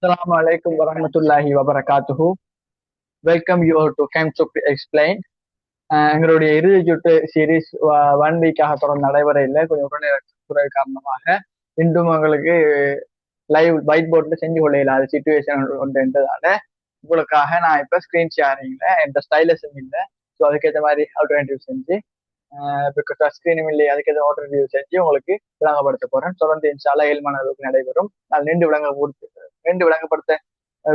Assalamu alaikum warahmatullahi wabarakatuhu. Welcome you all to Chemistry Explained. எங்களுடைய இறுதி சுட்டு series 1 வீக்காக தொடர்ந்து நடைபெற இல்லை. கொஞ்சம் உடனே குறை காரணமாக இன்றும் உங்களுக்கு லைவ் ஒயிட் போர்ட்ல செஞ்சு கொள்ள இல்லாத சிச்சுவேஷன் ஒன்றுன்றதால உங்களுக்காக நான் இப்ப ஸ்கிரீன் ஷேரிங்ல எந்த ஸ்டைலஸும் இல்லை. ஸோ அதுக்கேற்ற மாதிரி ஆல்டர்னேட்டிவ் செஞ்சு டச் ஸ்கிரீனும் இல்லை, அதுக்கேற்ற ஆல்டர்னேட்டிவ் செஞ்சு உங்களுக்கு விளங்கப்படுத்த போறேன். தொடர்ந்து இன்ஷால்லா 7 மணி அளவுக்கு நடைபெறும். நான் ரெண்டு விளங்கப்படுத்த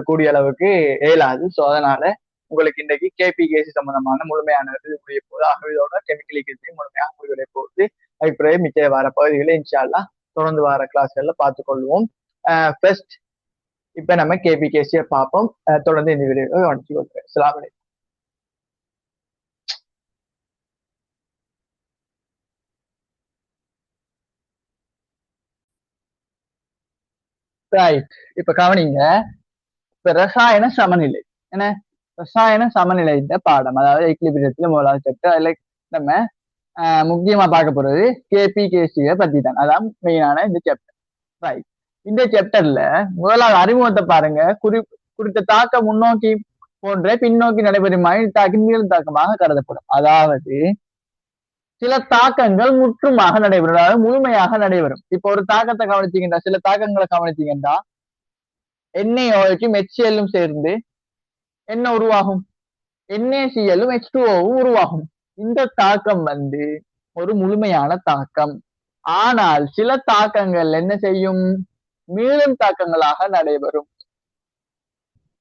கூடிய அளவுக்கு இயலாது. ஸோ அதனால உங்களுக்கு இன்றைக்கு கேபிகேசி சம்பந்தமான முழுமையான இது முடிய போகுது. ஆகவே இதோட கெமிக்கல் கேசி முழுமையாக முடிவடைய போகுது. அதுக்கு பிறகு மிச்ச வர பகுதிகளை இன்ஷால்லா தொடர்ந்து வர கிளாஸ்கள்ல பார்த்துக்கொள்வோம். ஃபர்ஸ்ட் இப்ப நம்ம கேபிகேசியை பார்ப்போம். தொடர்ந்து இந்த வீடியோ கவனிச்சு கொள்கிறேன். அஸ்ஸலாமு அலைக்கும். ரைட், இப்ப கவனிங்க. இப்ப ரசாயன சமநிலை என்ன, ரசாயன சமநிலை இந்த பாடம், அதாவது எக்லிபிரியத்துல முதலாவது சாப்டர். அதுல நம்ம முக்கியமா பார்க்க போறது கேபிகேசியை பத்தி தான். அதான் மெயினான இந்த சாப்டர். ரைட், இந்த சாப்டர்ல முதலாவது அறிமுகத்தை பாருங்க. குறித்த தாக்கம் முன்னோக்கி போன்ற பின்னோக்கி நடைபெறும் தாக்கின் மீளும் தாக்கமாக கருதப்படும். அதாவது சில தாக்கங்கள் முற்றுமாக நடைபெறும், அதாவது முழுமையாக நடைபெறும். இப்போ ஒரு தாக்கத்தை கவனிச்சீங்கன்னா, சில தாக்கங்களை கவனிச்சீங்கன்னா NaOHும் HClலும் சேர்ந்து என்ன உருவாகும்? NaClலும் H2Oவும் உருவாகும். இந்த தாக்கம் ஒரு முழுமையான தாக்கம். ஆனால் சில தாக்கங்கள் என்ன செய்யும்? மீளும் தாக்கங்களாக நடைபெறும்.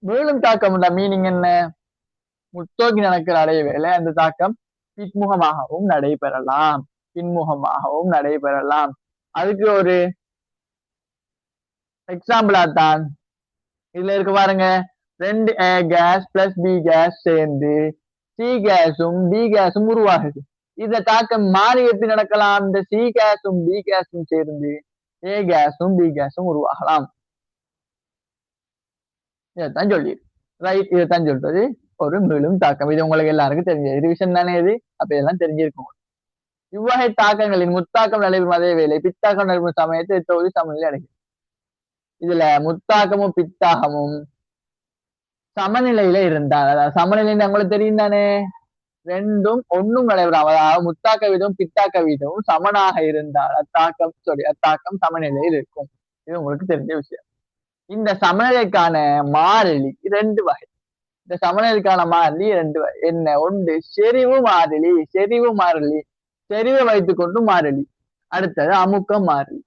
மீளும் தாக்கம் மீனிங் என்ன? முத்தோக்கி நடக்கிற அடைவேளை அந்த தாக்கம் பின்முகமாகவும் நடைபெறலாம். அதுக்கு ஒரு எக்ஸாம்பிளா தான் இதுல இருக்கு பாருங்க. 2 A case plus B case சேர்ந்து C கேஸும் D கேஸும் உருவாகுது. இந்த தாக்கம் மாறி எப்படி நடக்கலாம்? இந்த C கேஸும் D கேஸும் சேர்ந்து A கேஸும் B கேஸும் உருவாகலாம். இதைத்தான் சொல்லி ரைட், இதைத்தான் சொல்றது ஒரு மீளும் தாக்கம். இது உங்களுக்கு எல்லாருக்கும் தெரிஞ்சது, ரிவிஷன் தானே இது, அப்ப இதெல்லாம் தெரிஞ்சிருக்கும். இவ்வகை தாக்கங்களின் முத்தாக்கம் நடைபெறும் அதே வேளை பித்தாக்கம் நடைபெறும் சமயத்தை தொகுதி சமநிலை அடைகிறது. இதுல முத்தாக்கமும் பித்தாகமும் சமநிலையில இருந்தால், அதாவது சமநிலைன்னு உங்களுக்கு தெரியும் தானே, ரெண்டும் ஒன்னும் நடைபெறாம, அதாவது முத்தாக்க வீதமும் பித்தாக்க வீதமும் சமனாக இருந்தால் அத்தாக்கம் சமநிலையில் இருக்கும். இது உங்களுக்கு தெரிஞ்ச விஷயம். இந்த சமநிலைக்கான மாறிலி 2 வகை. இந்த சமநிலைக்கான மாறிலி 2 வகை. என்ன? ஒன்று செறிவு மாறிலி, செறிவை வைத்துக்கொண்டு மாறிலி. அடுத்தது அமுக்க மாறிலி.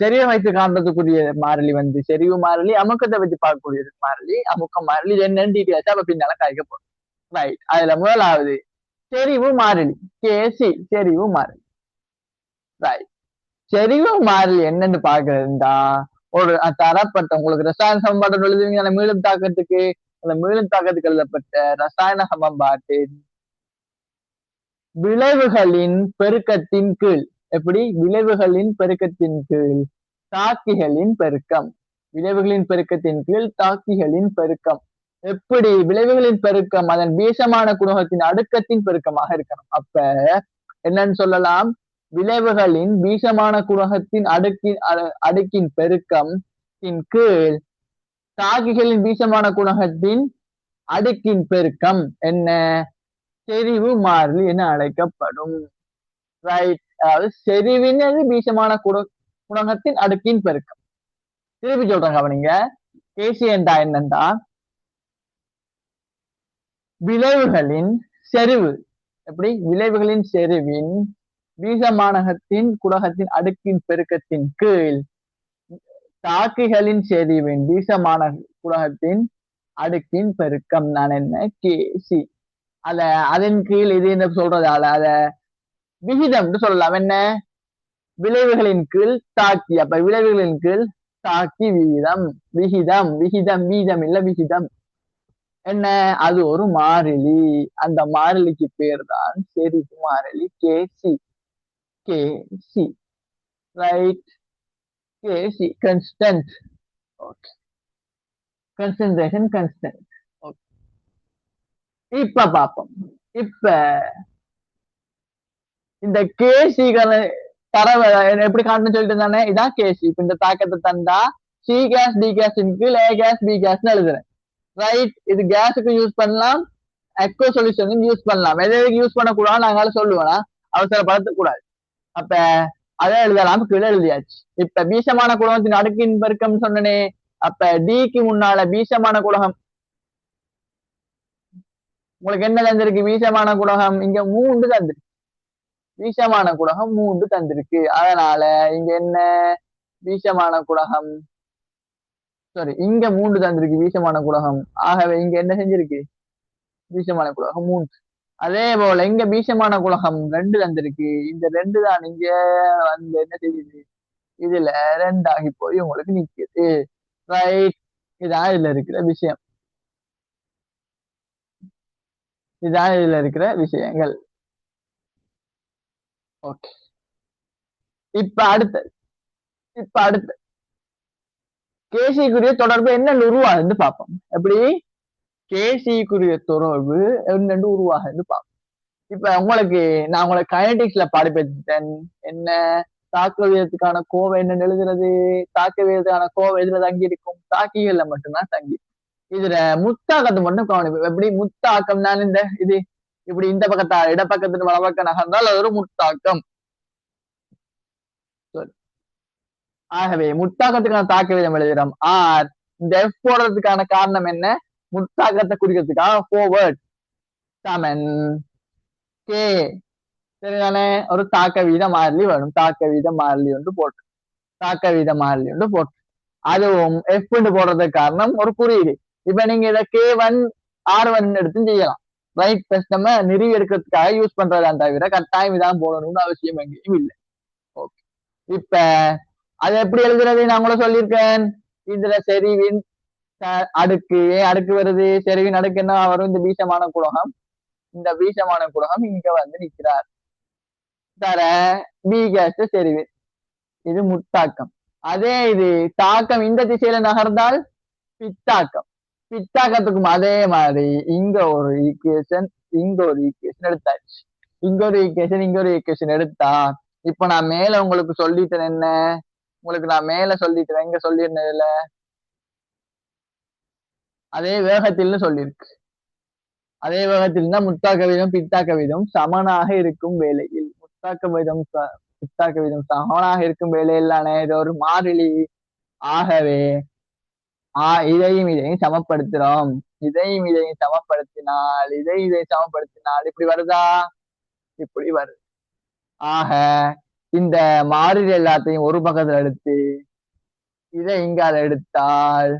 செறிவை வைத்து காண்றதுக்குரிய மாறிலி செறிவு மாறிலி, அமுக்கத்தை வச்சு பார்க்கக்கூடியது மாறிலி, அமுக்க மாறிலி. என்னன்னு டீட்டெயில்ஸ் அப்ப பின்னால காய்க்க போறோம். ரைட், அதுல முதலாவது செறிவு மாறிலி, கேசி செறிவு மாறிலி. ரைட், செறிவு மாறிலி என்னன்னு பாக்குறதுண்டா, ஒரு தரப்பட்ட உங்களுக்கு ரசாயன சமன்பாடு எழுதுவீங்க. அந்த மீளும் தாக்கத்துக்கு எழுதப்பட்ட ரசாயன சமன்பாட்டின் விளைவுகளின் பெருக்கத்தின் கீழ், எப்படி? விளைவுகளின் பெருக்கத்தின் கீழ் தாக்கிகளின் பெருக்கம். விளைவுகளின் பெருக்கத்தின் கீழ் தாக்கிகளின் பெருக்கம். எப்படி? விளைவுகளின் பெருக்கம் அதன் வீசமான குணகத்தின் அடுக்கத்தின் பெருக்கமாக இருக்கணும். அப்ப என்னன்னு சொல்லலாம்? விளைவுகளின் வீசமான குணகத்தின் அடுக்கின் பெருக்கம் கீழ் தாக்கிகளின் வீசமான குணகத்தின் அடுக்கின் பெருக்கம் என்ன? செறிவு மாறிலி என அழைக்கப்படும். ரைட், அதாவது செறிவினது வீசமான குணகத்தின் அடுக்கின் பெருக்கம். திருப்பி சொல்றாங்க கவனிங்க. கேசி என்றா என்னண்டா, விளைவுகளின் செறிவு. எப்படி? விளைவுகளின் செறிவின் வீசமானகத்தின் குணகத்தின் அடுக்கின் பெருக்கத்தின் கீழ் தாக்கிகளின் செறிவின் வீசமான குணகத்தின் அடுக்கின் பெருக்கம் நான் என்ன? கேசி. அதன் கீழ் இது என்ன சொல்றதால அத விகிதம் சொல்லலாம். என்ன? விளைவுகளின் கீழ் தாக்கி. அப்ப விளைவுகளின் கீழ் தாக்கி வீதம் இல்ல விகிதம். என்ன? அது ஒரு மாறிலி. அந்த மாறிலிக்கு பேர் தான் செறிவு மாறிலி, KC. Right, KC constant. Okay, concentration constant. Okay, இப்ப பாப்போம். இப்ப இந்த கேசி தரவை எப்படி காட்டணும்னு சொல்லிட்டு இருந்தானே, இதான் கேசி. இப்ப இந்த தாக்கத்தை தந்தா சி கேஸ் டி கேஸின் கீழ் ஏ கேஸ் பி கேஸ்னு எழுதுறேன். ரைட், இது கேஸுக்கு யூஸ் பண்ணலாம், அக்வா சொல்யூஷனுக்கு யூஸ் பண்ணலாம். எதுக்கு யூஸ் பண்ணக்கூடாது நாங்கள சொல்லுவேன்னா அவசரப்படுத்தக்கூடாது. அப்ப அதை எழுதலாம், கீழே எழுதியாச்சு. இப்ப பீசமான குலகத்தின் அடுக்கின் பெருக்கம் சொன்னனே, அப்ப டிக்கு முன்னால பீசமான குலகம் உங்களுக்கு என்ன தந்திருக்கு? பீசமான குலகம் இங்க 3 தந்திருக்கு. பீசமான குலகம் 3 தந்திருக்கு. அதனால இங்க என்ன பீசமான குலகம், சாரி இங்க 3 தந்திருக்கு பீசமான குலகம். ஆகவே இங்க என்ன செஞ்சிருக்கு? பீசமான குலகம் 3. அதே போல இங்க பீசமான குலகம் 2 தந்திருக்கு. இந்த 2 தான் இங்க வந்து என்ன செய்யுது? இதுல 2 ஆகி போய் உங்களுக்கு நிக்குது. ரைட், இதான் இதுல இருக்கிற விஷயம். இதான் இதுல இருக்கிற விஷயங்கள். ஓகே, இப்ப அடுத்த கேசிக்குரிய தொடர்பு என்ன உருவாகுது பார்ப்போம். எப்படி கேசிக்குரிய தொடர்பு என்னென்று உருவாகுது பார்ப்போம். இப்ப உங்களுக்கு நான் உங்களுக்கு கைனடிக்ஸ்ல பாடிப்பேன். என்ன தாக்க வீதத்துக்கான கோவை என்ன எழுதுறது? தாக்க வீதத்துக்கான கோவை எதுல தங்கி இருக்கும்? தாக்கிகள்ல மட்டும்தான் தங்கி. இதுல முத்தாக்கத்தை மட்டும் கவனிப்போம். எப்படி முத்தாக்கம் நான் இந்த இது இப்படி இந்த பக்கத்தா இடப்பக்கத்துக்கு வலப்பக்கம் நகர்ந்தால் அது ஒரு முத்தாக்கம். ஆகவே முத்தாக்கத்துக்கான தாக்க வீதம் எழுதுறோம் ஆர். இந்த எஃப் போடுறதுக்கான காரணம் என்ன? முத்தாக்கத்தை குறிக்கிறதுக்காக forward சமன் கே. சரிதானே? ஒரு தாக்க வீத மாறிலி வரும். தாக்க வீத மாறிலி ஒன்று போட்டு அதுவும் எஃப் போடுறதுக்கு காரணம் ஒரு குறியீடு. இப்ப நீங்க இதை K1 R1 எடுத்து செய்யலாம். ரைட், பிளஸ் நம்ம நிறுவி எடுக்கிறதுக்காக யூஸ் பண்றதான் தவிர கட்டாயம் இதான் போடணும்னு அவசியம் எங்கேயும் இல்லை. ஓகே, இப்ப அது எப்படி எழுதுறது நான் கூட சொல்லியிருக்கேன். இதுல செறிவின் அடுக்கு அடுக்கு வருது. செறிவின் அடுக்கு என்ன வரும்? இந்த பீசமான குலகம். இந்த பீசமான குலகம் இங்க வந்து நிற்கிறார். தர பி கேஸ் செறிவின், இது முத்தாக்கம். அதே இது தாக்கம் இந்த திசையில நகர்ந்தால் பித்தாக்கம். பித்தாக்கத்துக்கும் அதே மாதிரி இங்க ஒரு ஈக்குவேஷன், இங்க ஒரு ஈக்குவேஷன் எடுத்தாச்சு. இங்க ஒரு ஈக்குவேஷன் எடுத்தா இப்ப நான் மேல உங்களுக்கு சொல்லிட்டேன். என்ன உங்களுக்கு நான் மேல சொல்லிட்டேன்? எங்க சொல்லியிருந்ததுல அதே வேகத்தில் சொல்லியிருக்கு. அதே வேகத்தில் தான் முத்தாக்க வீதம் பித்தாக்க வீதம் சமனாக இருக்கும் வேளையில், முத்தாக்க வீதம் பித்தாக்க வீதம் சமனாக இருக்கும் வேளையிலான இது ஒரு மாறிலி. ஆகவே இதையும் சமப்படுத்துறோம். இதையும் சமப்படுத்தினால் இதை சமப்படுத்தினால் இப்படி வருதா? இப்படி வருது. ஆக இந்த மாறிலி எல்லாத்தையும் ஒரு பக்கத்துல எடுத்து இதை இங்கால எடுத்தால்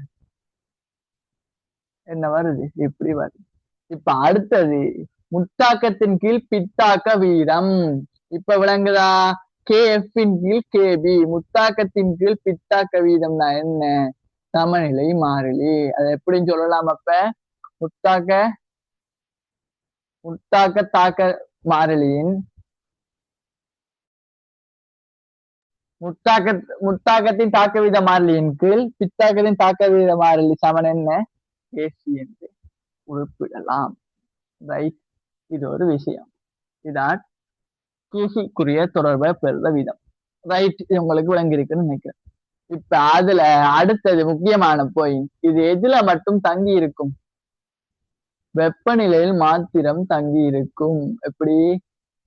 என்ன வருது? இப்படி வருது. இப்ப அடுத்தது முத்தாக்கத்தின் கீழ் பித்தாக்க வீதம். இப்ப விளங்குதா? KF-இன் கீழ் KB. முத்தாக்கத்தின் கீழ் பித்தாக்க வீதம்னா என்ன? சமநிலை மாறிலி. அது எப்படின்னு சொல்லலாம்? அப்ப முத்தாக்க தாக்க மாறிலியின் முத்தாக்கத்தின் தாக்க வீத மாறிலியின் கீழ் பித்தாக்கத்தின் தாக்க வீத மாறிலி சமன் என்ன? AC என்று குறிப்பிடலாம். ரைட், இது ஒரு விஷயம். இதான் கேசிக்குரிய தொடர்பை பெறுத விதம். ரைட், இது உங்களுக்கு விளங்கி இருக்குன்னு நினைக்கிறேன். இப்ப அதுல அடுத்தது முக்கியமான பாயிண்ட், இது எதுல மட்டும் தங்கி இருக்கும்? வெப்பநிலையில் மாத்திரம் தங்கி இருக்கும். எப்படி?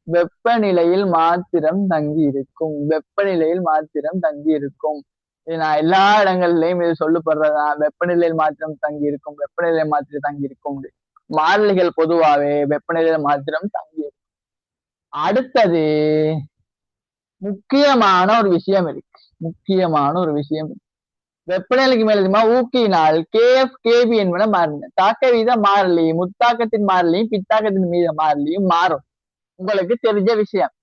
வெப்பநிலையில் மாத்திரம் தங்கி இருக்கும். வெப்பநிலையில் மாத்திரம் தங்கி இருக்கும். இது நான் எல்லா இடங்கள்லயும் இது சொல்லப்படுறதா? வெப்பநிலையில் மாத்திரம் தங்கி இருக்கும், வெப்பநிலையில் மாத்திரம் தங்கி இருக்கும். மாறிலிகள் பொதுவாகவே வெப்பநிலையில் மாத்திரம் தங்கி இருக்கும். அடுத்தது முக்கியமான ஒரு விஷயம் இருக்கு. வெப்பநிலைக்கு மேலதிகமா ஊக்கினால் KF KB என்பன மாறின. தாக்க வீத மாறிலி முத்தாக்கத்தின் மாறிலியும் பித்தாக்கத்தின் மீத மாறிலியும் மாறும். உங்களுக்கு தெரிஞ்ச விஷயம்.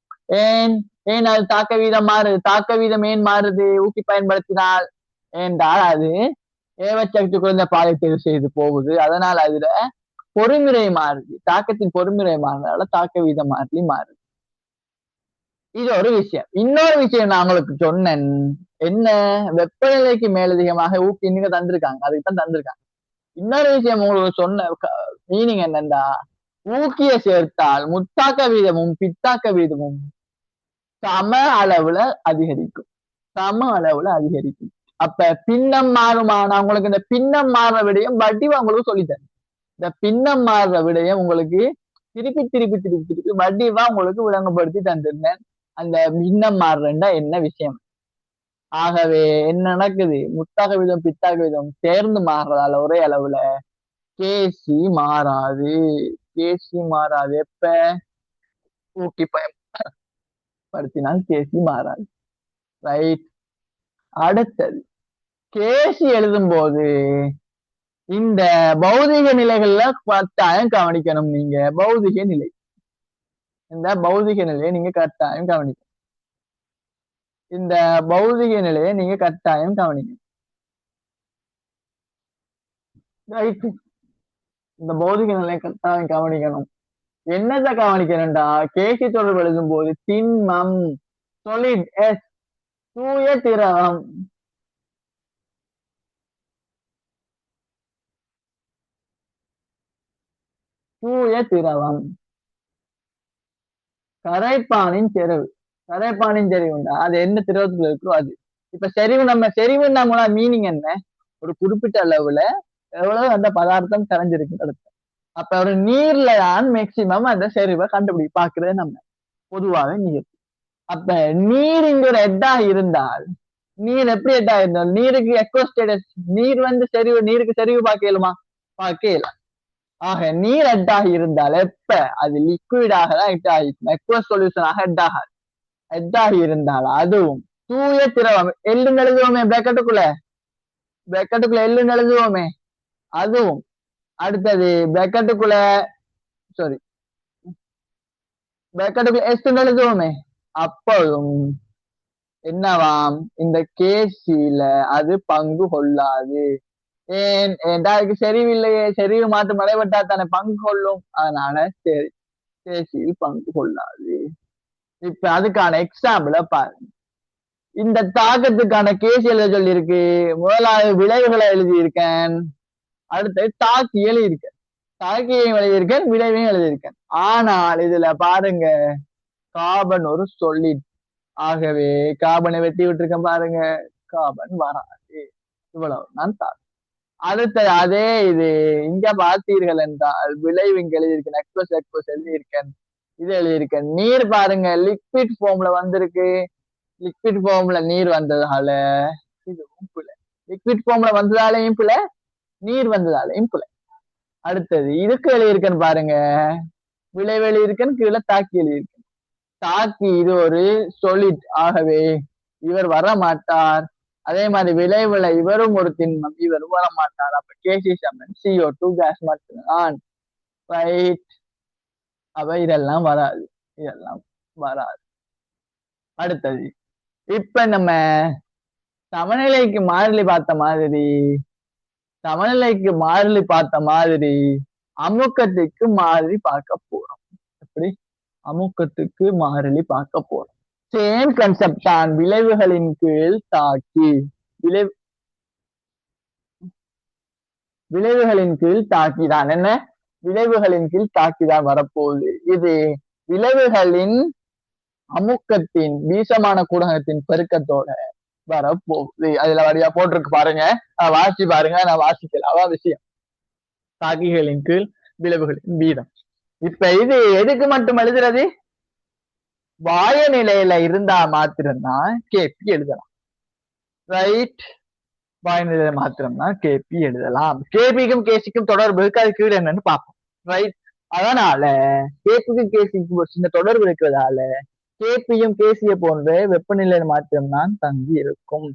ஏன் அது தாக்க வீதம் மாறுது? தாக்க வீதம் ஏன் மாறுது ஊக்கி பயன்படுத்தினால்? என்றால் அது ஏவச்சக்தி குறைந்த பாதை தேர்வு செய்து போகுது. அதனால அதுல பொறுமுறை மாறுது. தாக்கத்தின் பொறுமுறை மாறுறதால தாக்க வீதம் மாறிலி மாறுது. இது ஒரு விஷயம். இன்னொரு விஷயம் நான் உங்களுக்கு சொன்னேன். என்ன? வெப்பநிலைக்கு மேலதிகமாக ஊக்கி நீங்க தந்திருக்காங்க, அதுக்கு தான் தந்திருக்காங்க. இன்னொரு விஷயம் உங்களுக்கு சொன்ன மீனிங் என்னன்னா, ஊக்கிய சேர்த்தால் முத்தாக்க வீதமும் பித்தாக்க வீதமும் சம அளவுல அதிகரிக்கும். அப்ப பின்னம் மாறுமானா உங்களுக்கு இந்த பின்னம் மாறுற விடயம் வடிவா உங்களுக்கு சொல்லித்தரேன். இந்த பின்னம் மாறுற விடயம் உங்களுக்கு திருப்பி திருப்பி திருப்பி திருப்பி வடிவா உங்களுக்கு விளங்கப்படுத்தி தந்திருந்தேன். அந்த பின்னம் மாறுறா என்ன விஷயம். ஆகவே என்ன நடக்குது, முத்தாக விதம் பித்தாக விதம் சேர்ந்து மாறுறதால ஒரே அளவுல கேசி மாறாது. கேசி மாறாது. எப்ப ஊக்கி பயன்படுத்தினால் கேசி மாறாது. ரைட். அடுத்தது கேசி எழுதும் போது இந்த பௌதிக நிலைகள்ல கட்டாயம் கவனிக்கணும். நீங்க பௌதிக நிலை, இந்த பௌதிக நிலையை நீங்க கட்டாயம் கவனிக்கணும். இந்த பௌதிக நிலையை நீங்க கட்டாயம் கவனிக்கணும். ரைட். இந்த பௌதிக நிலையை கட்டாயம் கவனிக்கணும். என்னத்தை கவனிக்கணும்டா, கேசி தொடர்பு எழுதும் போது திண்மம் சொலிட் எஸ், தூய திரவம், தூய திரவம், கரைப்பானின் செறிவு. கரைப்பானின் செறிவுண்டா அது என்ன திரவத்துல இருக்கோ அது. இப்ப செறிவு, நம்ம செறிவுன்னா மீனிங் என்ன, ஒரு குறிப்பிட்ட அளவுல எவ்வளவு அந்த பதார்த்தம் கரைஞ்சிருக்கு அடுத்து. அப்ப ஒரு நீர்ல தான் மேக்சிமம் அந்த செறிவை பாக்குறது நம்ம பொதுவாக நீர். அப்ப நீர் இங்க ஒரு ஹெட்டா இருந்தால், நீர் எப்படி ஹெட்டா இருந்தால், நீருக்கு எக்வஸ்டேட்டஸ், நீர் செறிவு, நீருக்கு செறிவு பார்க்கலுமா, பார்க்கல. ஆக நீர் ஹெட்டாக இருந்தால் எப்ப அது லிக்விடாக தான் ஹெட் ஆகிக்கும், எக்வஸ் சொல்யூஷனாக ஹெட்டாக இருந்தால் அதுவும் தூய திரவம். எள்ளுன்னு எழுதுவோமே பிராக்கெட்டுக்குள்ள, எள்ளுன்னு எழுதுவோமே அதுவும். அடுத்தது பிராக்கெட்டுக்குள்ள சாரி பிராக்கெட்டுக்குள்ள எஸ் எழுதுவோமே அப்போதும் என்னவாம், இந்த கேசில அது பங்கு கொள்ளாது. ஏன் அதுக்கு செறிவு இல்லையே, செறிவு மாற்றம் மலைப்பட்டா தானே பங்கு கொள்ளும். அதனால சரி கேசியில் பங்கு கொள்ளாது. இப்ப அதுக்கான எக்ஸாம்பிள பாருங்க. இந்த தாக்கத்துக்கான கேசி எழுத சொல்லி இருக்கு. முதலாவது விளைவுகளை எழுதியிருக்கேன், அடுத்தது தாக்கி எழுதியிருக்கேன், தாக்கியையும் எழுதியிருக்கேன், விளைவையும் எழுதியிருக்கேன். ஆனால் இதுல பாருங்க கார்பன் ஒரு சொல்லிட். ஆகவே கார்பனை வெட்டி விட்டுருக்கேன் பாருங்க, கார்பன் வராது. இவ்வளவு நான் தாக்கு. அடுத்தது அதே இது இங்க பார்த்தீர்கள் என்றால் விளைவு இங்க எழுதியிருக்கேன், எக்ஸ்பிரஸ் எழுதியிருக்கேன், இது எழுதியிருக்கேன். நீர் பாருங்க லிக்விட் ஃபார்ம்ல வந்திருக்கு, லிக்விட் ஃபார்ம்ல நீர் வந்ததால இதுவும் பிழை. லிக்விட் ஃபார்ம்ல வந்ததாலையும் பிழை, நீர் வந்ததாலையும் பிழை. அடுத்தது இதுக்கு எழுதியிருக்கேன் பாருங்க, விளைவு எழுதியிருக்கேன், கீழே தாக்கி எழுதியிருக்கேன். தாக்கி இது ஒரு சொலிட், ஆகவே இவர் வர மாட்டார். அதே மாதிரி விளைவுல இவரும் ஒரு திண்மம், இவரும் வர மாட்டார். அப்ப கேசி சமன் CO2 கேஸ் மட்டும்தான். ரைட். அப்ப இதெல்லாம் வராது, இதெல்லாம் வராது. அடுத்தது இப்ப நம்ம சமநிலைக்கு மாறிலி பார்த்த மாதிரி அமுக்கத்துக்கு மாறிலி பார்க்க போறோம். எப்படி அமுக்கத்துக்கு மாறிலி பார்க்க போறோம். சேம் கன்செப்ட் தான். விளைவுகளின் கீழ் தாக்கி, விளைவுகளின் கீழ் தாக்கிதான். என்ன விளைவுகளின் கீழ் தாக்கிதான் வரப்போகுது. இது விளைவுகளின் அமுக்கத்தின் வீசமான கூடகத்தின் பெருக்கத்தோட வரப்போகுது. அதுல வழியா போட்டிருக்கு பாருங்க, வாசி பாருங்க, நான் வாசிக்கல, அதான் விஷயம். தாக்கிகளின் கீழ் விளைவுகளின் வீதம். இப்ப இது எதுக்கு மட்டும் எழுதுறது, வாய நிலையில இருந்தா மாத்திரம்தான் கேபி எழுதலாம். ரைட். வாய நிலையில மாத்திரம்தான் கேபி எழுதலாம். கேபிக்கும் கேசிக்கும் தொடர்பு இருக்கு, அது கீழே என்னன்னு பார்ப்போம். ரைட். அதனால கேபிக்கும் கேசிக்கும் ஒரு சின்ன தொடர்பு இருக்கிறதால கேபியும் கேசிய போன்ற வெப்பநிலையில மாத்திரம்தான் தங்கி இருக்கும்.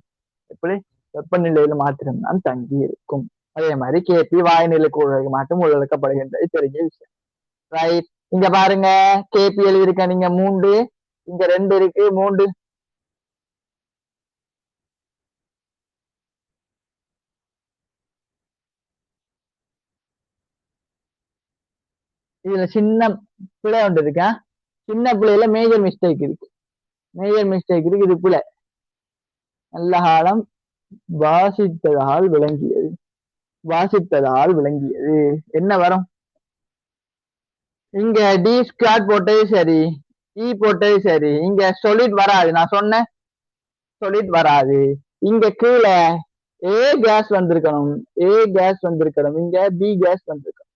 எப்படி வெப்பநிலையில மாத்திரம்தான் தங்கி இருக்கும். அதே மாதிரி கேபி வாயுநிலை கூறுகளுக்கு மட்டும் உள்ளடக்கப்படுகின்றது, தெரிஞ்ச விஷயம். ரைட். இங்க பாருங்க கேபி எழுதியிருக்க நீங்க 3, இங்க 2 இருக்கு, 3. இதுல சின்ன பிழை ஒன்று இருக்கா, சின்ன பிள்ளையில மேஜர் மிஸ்டேக் இருக்கு, இது பிழை. நல்ல காலம் வாசித்ததால் விளங்கியது. என்ன வரும் இங்க, டி ஸ்குவாட் போட்டது சரி, இ போட்டது சரி, இங்க சொலிட் வராது. நான் சொன்னேன் சொலிட் வராது. இங்க கீழே ஏ கேஸ் வந்திருக்கணும், ஏ கேஸ் வந்திருக்கணும், இங்க பி கேஸ் வந்திருக்கணும்.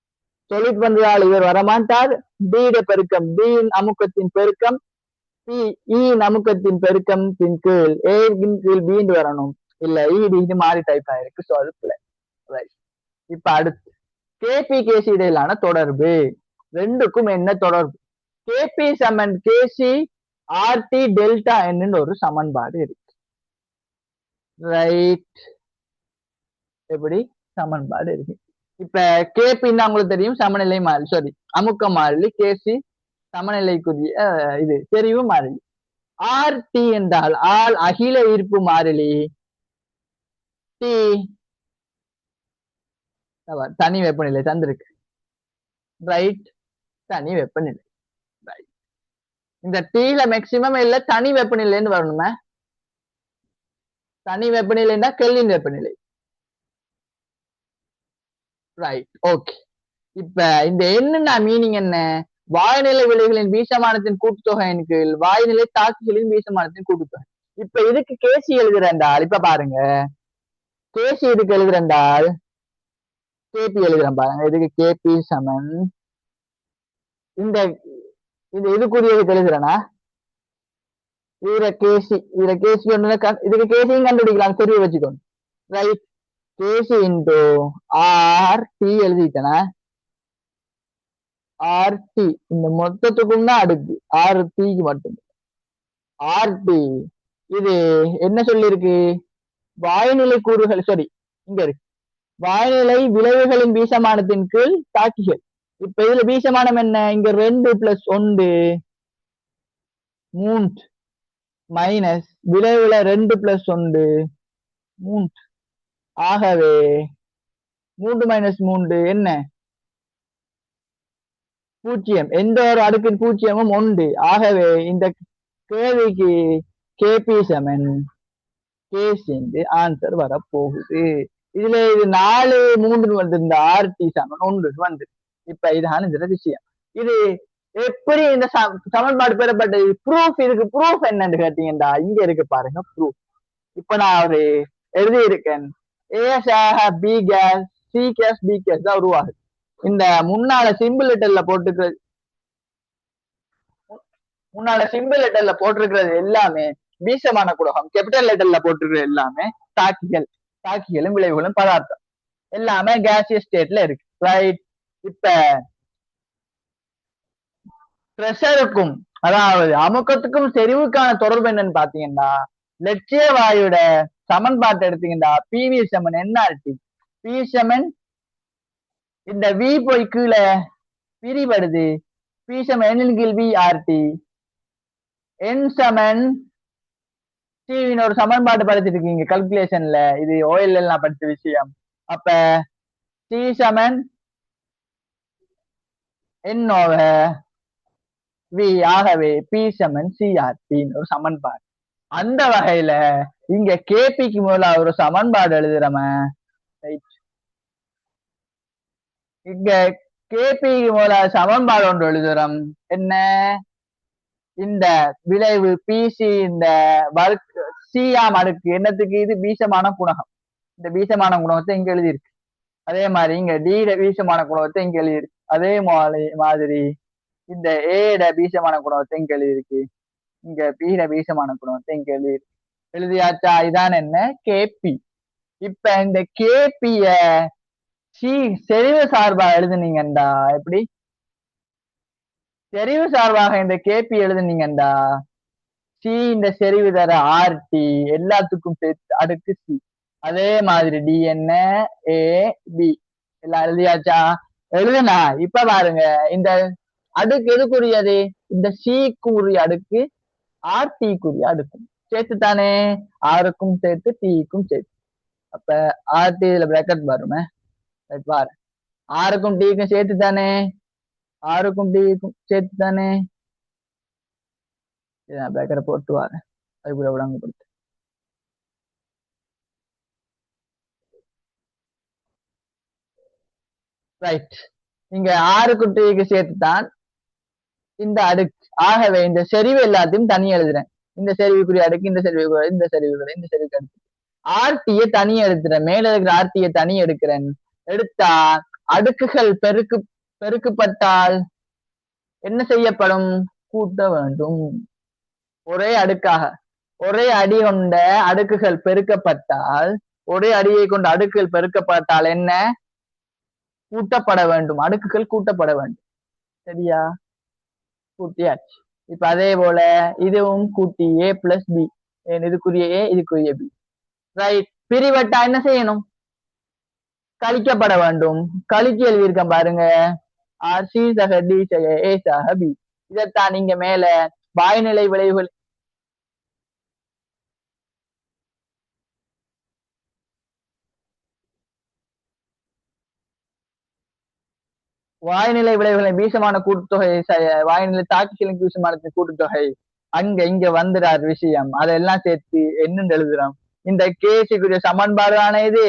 சொல்லிட்டு வந்ததால் இவர் வரமாட்டார். பி பெருக்கம், பி அமுக்கத்தின் பெருக்கம் பி இ அமுக்கத்தின் பெருக்கத்தின் கீழ் ஏ கீழ் பி வரணும். இல்ல இது மாறி டைப் ஆயிருக்கு. சோ அது பிள்ளை. இப்ப அடுத்து கேபி கேசி இடையிலான தொடர்பு. ரெண்டுக்கும் என்ன தொடர்பு? கேபி சமன் கேசி ஆர்டி டெல்டா என்னன்னு ஒரு சமன்பாடு இருக்கு. ரைட், எப்படி சமன்பாடு இருக்கு. இப்ப கேபின்னா உங்களுக்கு தெரியும் சமநிலை மாறிலி, சாரி அமுக்க மாறிலி. கேசி சமநிலைக்குரிய இது தெரிவு மாறிலி. ஆர்டி என்றால் ஆல் அகில ஈர்ப்பு மாறிலி. டி தனி வெப்பநிலை தந்திருக்கு. ரைட், தனி வெப்பநிலை. ரைட், இந்த டீல மேக்சிமம் இல்ல தனி வெப்பநிலைன்னு வரணுமே. தனி வெப்பநிலைன்னா கெல்வின் வெப்பநிலை. Right, okay. இப்ப இந்த என்னன்னா மீனிங் என்ன? வாயுநிலை விளைவுகளின் வீசமானத்தின் கூட்டுத்தொகையின் கீழ் வாயுநிலை தாக்குகளின் வீசமானத்தின் கூட்டுத்தொகை. இப்ப இதுக்கு கேசி எழுதுறேன்டால், இப்ப பாருங்க கேசி இதுக்கு எழுதுறேன்டால் கேபி எழுதுறேன் பாருங்க. இதுக்கு கேபி சமன் இந்த இதுக்குரியதுக்கு எழுதுறேனா இதுல கேசி ஒண்ணு இதுக்கு கேசியும் கண்டுபிடிக்கலாம், தெரிய வச்சுக்கோங்க. Right, KC into R T எழுதிட்டேனா. ஆர் டி இந்த மொத்தத்துக்கும் தான் அடுக்கு, ஆர் டிக்கு மட்டும். ஆர் டி இது என்ன சொல்லிருக்கு? வாயுநிலை கூறுகள், சாரி இங்க இருக்கு, வாயுநிலை விளைவுகளின் வீசமானத்தின் கீழ் தாக்கிகள். இப்ப இதுல வீசமானம் என்ன? இங்க 2 + 1 3 மைனஸ் விளைவுல 2 + 1 3. ஆகவே 3 - 3 என்ன? 0. எந்த ஒரு அடுக்கின் பூஜ்ஜியமும் 1. ஆகவே இந்த கேள்விக்கு கேபி சமன் கேசி ஆன்சர் வரப்போகுது. இதுல இது 4 3 வந்து இந்த ஆர்டி சமன் 1 வந்து. இப்ப இதான இந்த விஷயம். இது எப்படி இந்த சமன்பாடு பெறப்பட்டது? ப்ரூஃப், இதுக்கு ப்ரூஃப் என்னன்னு கேட்டீங்கன்னா இங்க இருக்கு பாருங்க ப்ரூஃப். இப்ப நான் ஒரு எழுதி இருக்கேன். B case, C case, B case தான் உருவாகுது. இந்த முன்னால சிம்பிள் லெட்டர்ல போட்டிருக்கிறது எல்லாமே வீசமான குடகம். கேபிட்டல் லெட்டர்ல போட்டிருக்கிறது எல்லாமே தாக்கிகளும் விளைவுகளும் பதார்த்தம் எல்லாமே கேசியஸ் ஸ்டேட்ல இருக்கு. ரைட், இப்ப பிரஷருக்கும் அதாவது அமுக்கத்துக்கும் செறிவுக்கான தொடர்பு என்னன்னு பாத்தீங்கன்னா, லட்சிய வாயுட சமன்பாட்டை எடுத்தீங்கன்னா பிவி சமன் என்ஆர்டி. பி சமன் இந்த வி போய் கீழே பிரிபடுது. பி சமன் எண்ணின் கீழ் we RT. N Saman twin ஒரு சமன்பாடு படிச்சுட்டு இருக்கீங்க கல்குலேஷன்ல, இது ஓஎல் எல்லாம் படிச்ச விஷயம். அப்ப டி சமன் என் வி. ஆகவே பி சமன் சிஆர்டின்னு ஒரு சமன்பாடு. அந்த வகையில இங்க கேபிக்கு முதல்ல ஒரு சமன்பாடு எழுதுறம. இங்க கேபிக்கு முதல்ல சமன்பாடு ஒன்று எழுதுறோம். என்ன? இந்த விளைவு பிசி இந்த வர்க் சியாம் அடுக்கு என்னத்துக்கு? இது வீசமான குணகம். இந்த வீசமான குணகத்தை இங்க எழுதியிருக்கு. அதே மாதிரி இங்க டி வீசமான குணகத்தை இங்க எழுதியிருக்கு. அதே மாதிரி இந்த ஏட வீசமான குணகத்தை இங்க எழுதியிருக்கு. இங்க பீட வீசமான குணகத்தை இங்க எழுதியாச்சா? இதான் என்ன? கேபி. இப்ப இந்த கேபிய செறிவு சார்பா எழுதுனீங்கண்டா எப்படி? செறிவு சார்பாக இந்த கேபி எழுதுனீங்கண்டா சி இந்த செறிவு தர ஆர்டி எல்லாத்துக்கும் சேர்த்து அடுக்கு சி. அதே மாதிரி டி என்ன ஏ பி எல்லாம் எழுதியாச்சா? எழுதுனா இப்ப பாருங்க இந்த அடுக்கு எதுக்குரியது? இந்த சிக்குரிய அடுக்கு ஆர்டிக்குரிய அடுக்கும் சேர்த்து தானே, ஆருக்கும் சேர்த்து டிக்கும் சேர்த்து. அப்ப ஆர்டி இதுல பிராக்கெட் வருமே, பாரு ஆருக்கும் டிக்கும் சேர்த்து தானே, ஆருக்கும் டிக்கும் சேர்த்து தானே. பிராக்கெட்டை போட்டு வாரு, அதுக்குள்ள விடாங்க கொடுத்து. ரைட், இங்க ஆருக்கும் டிக்கு சேர்த்து தான் இந்த அடுக்கு. ஆகவே இந்த செறிவு எல்லாத்தையும் தனி எழுதுறேன். இந்த செறிவுக்குரிய அடுக்கு, இந்த செறிவுக்குரிய, இந்த செறிவுக்குரிய, இந்த செறிவுக்கு அடுக்கு. ஆர்டிய தனியா எடுத்துறேன், மேல இருக்கிற ஆர்டிய தனியா எடுக்கிறேன். எடுத்தா அடுக்குகள் பெருக்கப்பட்டால் என்ன செய்யப்படும்? கூட்ட வேண்டும். ஒரே அடுக்காக ஒரே அடி கொண்ட அடுக்குகள் பெருக்கப்பட்டால், ஒரே அடியை கொண்ட அடுக்குகள் பெருக்கப்பட்டால் என்ன? கூட்டப்பட வேண்டும். அடுக்குகள் கூட்டப்பட வேண்டும். சரியா? கூட்டியாச்சு. இப்ப அதே போல இதுவும் கூட்டி a பிளஸ் பி, இதுக்குரிய a இதுக்குரிய b. ரைட். பிரிவட்டா என்ன செய்யணும்? கழிக்கப்பட வேண்டும். கழிச்சு எழுதியிருக்கேன் பாருங்க. ஆர் சி சக டி சக ஏ சக பி. இதைத்தான் நீங்க மேல வாய்நிலை விளைவுகள் வாய்நிலை விளைவுகளை வீசமான கூட்டுத்தொகை, வாய்நிலை தாக்கிகளின் வீசமான கூட்டுத்தொகை அங்க இங்க வந்துடார் விஷயம். அதெல்லாம் சேர்த்து என்னன்னு எழுதுறோம்? இந்த கேசிக்குரிய சமன்பாடு தானே இது.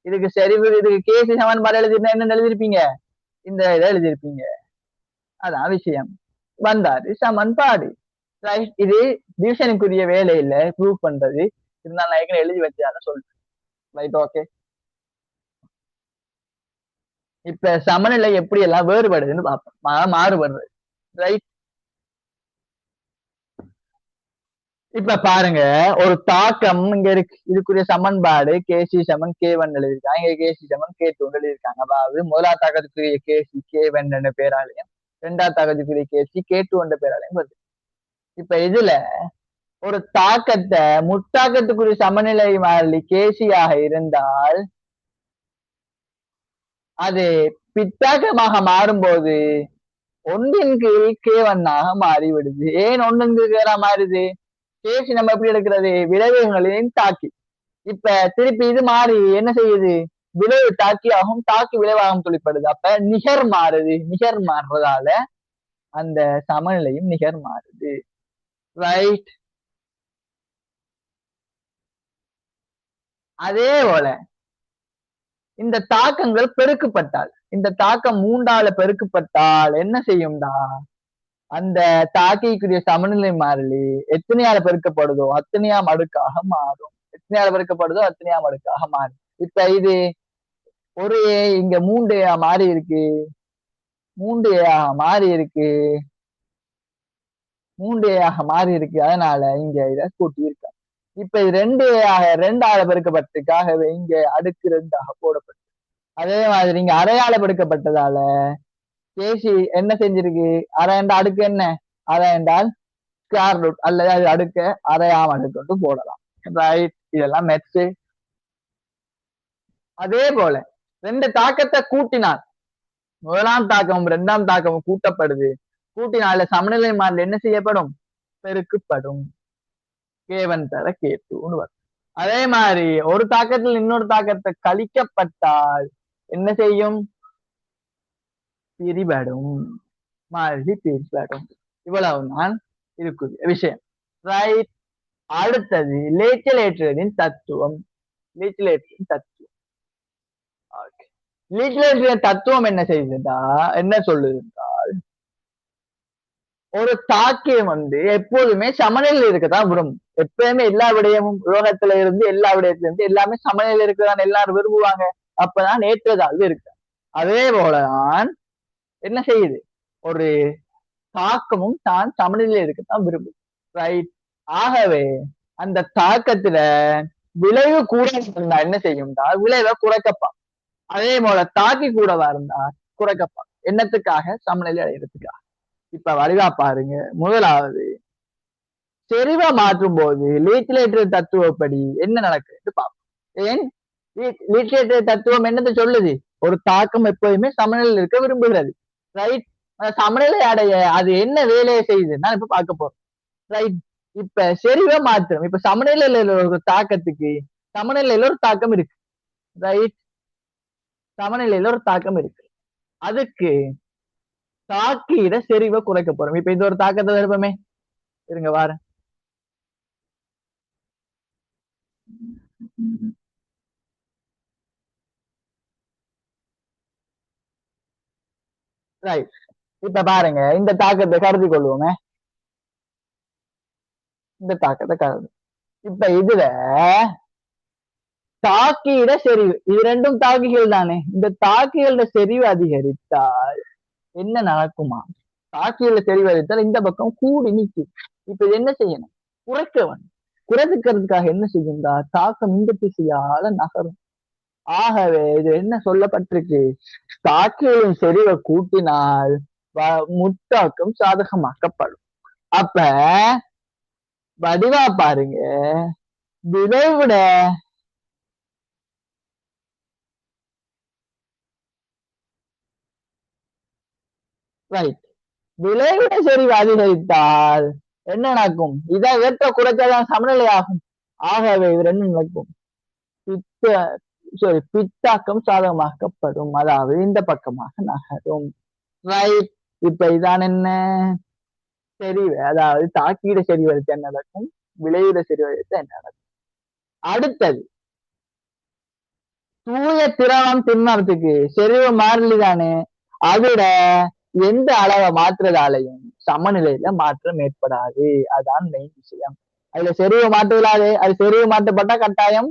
இதுக்கு சரி, இதுக்கு கேசி சமன்பாடு எழுதிருந்தா என்னன்னு எழுதிருப்பீங்க? இந்த இதை எழுதிருப்பீங்க. அதான் விஷயம். வந்தாரு சமன்பாடு. ரைட். இது டிவிஷனுக்குரிய வேலை இல்ல, ப்ரூவ் பண்றது. இருந்தாலும் நான் ஏற்கனவே எழுதி வச்சால சொல்றேன். ரைட். ஓகே. இப்ப சமநிலை எப்படி எல்லாம் வேறுபடுதுன்னு பார்ப்போம். மாறுபடுறது. ரைட். இப்ப பாருங்க, ஒரு தாக்கம் இங்க இருக்கு. இதுக்குரிய சமன்பாடு கேசி சமன் K1 எழுதியிருக்காங்க, இங்க கேசி சமன் K2 எழுதியிருக்காங்க. அதாவது முதலாவது தாக்கத்துக்குரிய கேசி K1 என்ற பேராலையும், இரண்டாவது தாக்கத்துக்குரிய கேசி K2 என்ற பேராலையும் வருது. இப்ப இதுல ஒரு தாக்கத்தை முத்தாக்கத்துக்குரிய சமநிலை மாறிலி கேசியாக இருந்தால் அது பித்தாக்கமாக மாறும்போது ஒன்றின் கீழ் K1 மாறிவிடுது. ஏன் ஒன்றின் கீழ் மாறுது? கேசி நம்ம எப்படி எடுக்கிறது? விளைவுகளின் தாக்கி. இப்ப திருப்பி இது மாறி என்ன செய்யுது? விளைவு தாக்கியாகவும் தாக்கி விளைவாகவும் தொழிற்படுது. அப்ப நிகர் மாறுது. நிகர் மாறுறதால அந்த சமநிலையும் நிகர் மாறுது. ரைட். அதே போல இந்த தாக்கங்கள் பெருக்கப்பட்டால், இந்த தாக்கம் 3ஆல பெருக்கப்பட்டால் என்ன செய்யும்டா? அந்த தாக்கிக்குரிய சமநிலை மாறிலி எத்தனையால பெருக்கப்படுதோ அத்தனையாம் அடுக்காக மாறும். எத்தனையால பெருக்கப்படுதோ அத்தனையாம் அடுக்காக மாறும். இப்ப இது ஒரு இங்க 3A மாறி இருக்கு, 3A மாறி இருக்கு, 3A மாறி இருக்கு. அதனால இங்க இத கூட்டி இருக்க. இப்ப இது 2ஆல பெருக்கப்பட்டதுக்காகவே இங்க அடுக்கு 2ஆக போடப்பட்டு. அதே மாதிரி இங்க அரையால பெருக்கப்பட்டதால கேசி என்ன செஞ்சிருக்கு? அரை என்ற அடுக்கு என்ன? அரை என்றால் ஸ்கொயர் ரூட் அல்லது அது அடுக்க அரையாம் அடுக்கு போடலாம். ரைட். இதெல்லாம் மெட்ஸ். அதே போல ரெண்டு தாக்கத்தை கூட்டினால், முதலாம் தாக்கமும் இரண்டாம் தாக்கமும் கூட்டப்படுது. கூட்டினால சமநிலை மாறிலி என்ன செய்யப்படும்? பெருக்கப்படும். K1 தர K2 வரும். அதே மாதிரி ஒரு தாக்கத்தில் இன்னொரு தாக்கத்தை கழிக்கப்பட்டால் என்ன செய்யும்? பிரிபடும். மாறிலி பிரிபடும். இவ்வளவுதான் இதுக்குரிய விஷயம். ரைட். அடுத்தது லேச்சலேற்றரின் தத்துவம். லேச்சலேற்றரின் தத்துவம். லேச்சலேற்றரின் தத்துவம் என்ன செய்யுதுடா? என்ன சொல்லுது என்றால், ஒரு தாக்கியம் எப்போதுமே சமநிலையில் இருக்கதான் விரும்பும். எப்பயுமே எல்லா விடயமும் உலகத்துல இருந்து எல்லா விடயத்துல இருந்து எல்லாமே சமநிலையில் இருக்கதான் எல்லாரும் விரும்புவாங்க. அப்பதான் ஏற்றதாழ்வு இருக்கு. அதே போலதான் என்ன செய்யுது? ஒரு தாக்கமும் தான் சமநிலையில் இருக்கத்தான் விரும்புது. ரைட். ஆகவே அந்த தாக்கத்துல விளைவு கூட இருந்தா என்ன செய்யும்டா? விளைவை குறைக்கப்பான். அதே போல தாக்கி கூடவா இருந்தா குறைக்கப்பான். என்னத்துக்காக? சமநிலை அடைகிறதுக்காக. இப்ப வடிவா பாருங்க. முதலாவது செறிவை மாற்றும் போது லேச்சலேற்றர் தத்துவப்படி என்ன நடக்குது பார்ப்போம். ஏன் லேச்சலேற்றர் தத்துவம் என்னத்தை சொல்லுது? ஒரு தாக்கம் எப்போதுமே சமநிலையில் இருக்க விரும்புகிறது. ரைட். சமநிலை அடைய அது என்ன வேலையை செய்யுது நான் இப்ப பார்க்க போறோம். ரைட். இப்ப செறிவை மாற்றம். இப்ப சமநிலையில ஒரு தாக்கத்துக்கு சமநிலையில ஒரு தாக்கம் இருக்கு. ரைட். சமநிலையில ஒரு தாக்கம் இருக்கு. அதுக்கு தாக்கிட செறிவை குறைக்க போறோம். இப்ப இந்த ஒரு தாக்கத்தை இருப்போமே, இருங்க வாரேன். ரைட். இப்ப பாருங்க, இந்த தாக்கத்தை கருதி கொள்வோமே. இந்த தாக்கத்தை கருது. இப்ப இதுல தாக்கியிட செறிவு, இது ரெண்டும் தாக்கிகள் தானே. இந்த தாக்கிகளோட செறிவு அதிகரித்தால் என்ன நடக்குமா? தாக்கிகள செறிவு அதிகரித்தால் இந்த பக்கம் கூடி நிற்கும். இப்ப இது என்ன செய்யணும்? குறைக்க வேண்டும். குறைக்கிறதுக்காக என்ன செய்யும்டா, தாக்கம் இந்த திசையால நகரும். ஆகவே இது என்ன சொல்லப்பட்டிருக்கு? தாக்கிகளின் செறிவை கூட்டினால் முத்தாக்கம் சாதகமாக்கப்படும். அப்ப வடிவா பாருங்க, விளைவிட ரைட், விளைவிட செறிவு அதிகரித்தால் என்ன நடக்கும்? இதை ஏற்ற குறைச்சாதான் சமநிலை ஆகும். ஆகவே இது என்ன நடக்கும்? பித்தாக்கம் சாதகமாக்கப்படும், அதாவது இந்த பக்கமாக நகரும். ரைட். இப்ப இதான் என்ன செறிவு, அதாவது தாக்கீட செறிவு என்ன நடக்கும், விளைவிட செறிவு என்ன நடக்கும். அடுத்தது தூய திரவம் திண்மத்துக்கு செறிவு மாறிலி தானே, அதோட எந்த அளவை மாற்றுறதாலையும் சமநிலையில மாற்றம் ஏற்படாது. அதான் மெயின் விஷயம். அதுல செறிவு மாற்றுவதாலே, அது செறிவு மாற்றப்பட்டா கட்டாயம்